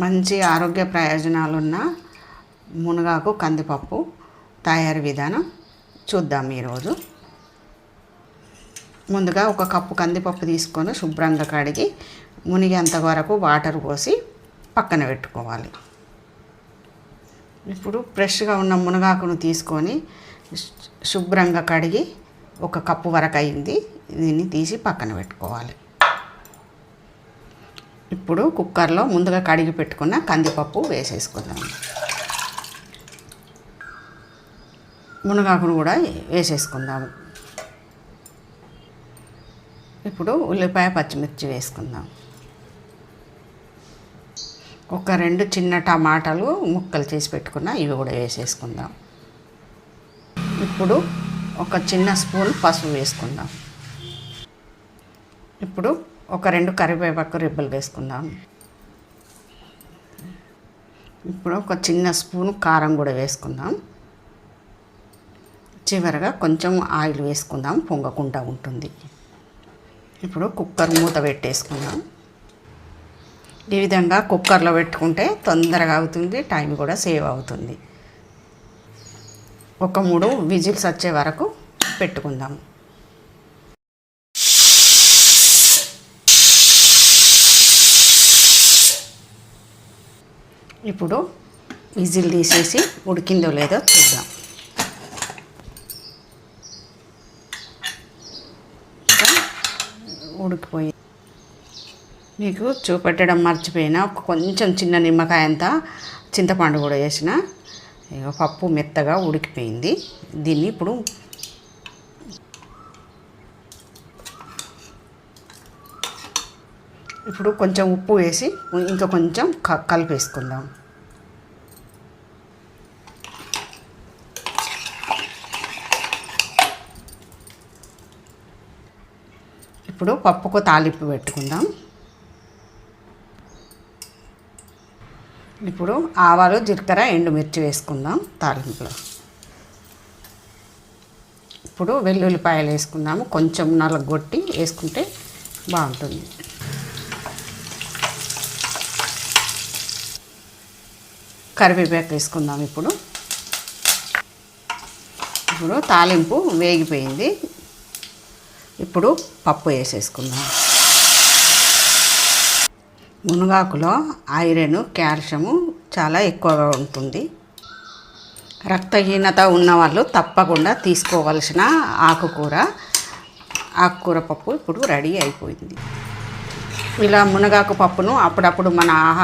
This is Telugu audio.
మంచి ఆరోగ్య ప్రయోజనాలున్న మునగాకు కందిపప్పు తయారీ విధానం చూద్దాం ఈరోజు. ముందుగా ఒక కప్పు కందిపప్పు తీసుకొని శుభ్రంగా కడిగి మునిగేంత వరకు వాటర్ పోసి పక్కన పెట్టుకోవాలి. ఇప్పుడు ఫ్రెష్గా ఉన్న మునగాకును తీసుకొని శుభ్రంగా కడిగి ఒక కప్పు వరకు అయింది, దీన్ని తీసి పక్కన పెట్టుకోవాలి. ఇప్పుడు కుక్కర్లో ముందుగా కడిగి పెట్టుకున్న కందిపప్పు వేసేసుకుందాం. మునగాకును కూడా వేసేసుకుందాము. ఇప్పుడు ఉల్లిపాయ పచ్చిమిర్చి వేసుకుందాం. ఒక 2 చిన్న టమాటాలు ముక్కలు చేసి పెట్టుకున్న ఇవి కూడా వేసేసుకుందాం. ఇప్పుడు ఒక చిన్న స్పూన్ పసుపు వేసుకుందాం. ఇప్పుడు ఒక 2 కరివేపాకు రెబ్బలు వేసుకుందాం. ఇప్పుడు ఒక చిన్న స్పూన్ కారం కూడా వేసుకుందాం. చివరగా కొంచెం ఆయిల్ వేసుకుందాం, పొంగకుండా ఉంటుంది. ఇప్పుడు కుక్కర్ మూత పెట్టేసుకుందాం. ఈ విధంగా కుక్కర్లో పెట్టుకుంటే తొందరగా అవుతుంది, టైం కూడా సేవ్ అవుతుంది. ఒక 3 విజిల్స్ వచ్చే వరకు పెట్టుకుందాం. ఇప్పుడు విజిల్ తీసేసి ఉడికిందో లేదో చూద్దాం. ఉడికిపోయి మీకు చూపెట్టడం మర్చిపోయినా కొంచెం చిన్న నిమ్మకాయ అంతా చింతపండు కూడా వేసిన పప్పు మెత్తగా ఉడికిపోయింది. దీన్ని ఇప్పుడు కొంచెం ఉప్పు వేసి ఇంకా కొంచెం కలిపేసుకుందాం. ఇప్పుడు పప్పుకు తాలింపు పెట్టుకుందాం. ఇప్పుడు ఆవాలు, జీలకర్ర, ఎండుమిర్చి వేసుకుందాం తాలింపులో. ఇప్పుడు వెల్లుల్లిపాయలు వేసుకుందాము. కొంచెం నలగొట్టి వేసుకుంటే బాగుంటుంది. కరివేపాకు వేసుకుందాం. ఇప్పుడు తాలింపు వేగిపోయింది. ఇప్పుడు పప్పు వేసేసుకుందాం. మునగాకులో ఐరన్, కాల్షియము చాలా ఎక్కువగా ఉంటుంది. రక్తహీనత ఉన్నవాళ్ళు తప్పకుండా తీసుకోవాల్సిన ఆకుకూర పప్పు ఇప్పుడు రెడీ అయిపోయింది. ఇలా మునగాకు పప్పును అప్పుడప్పుడు మన ఆహారం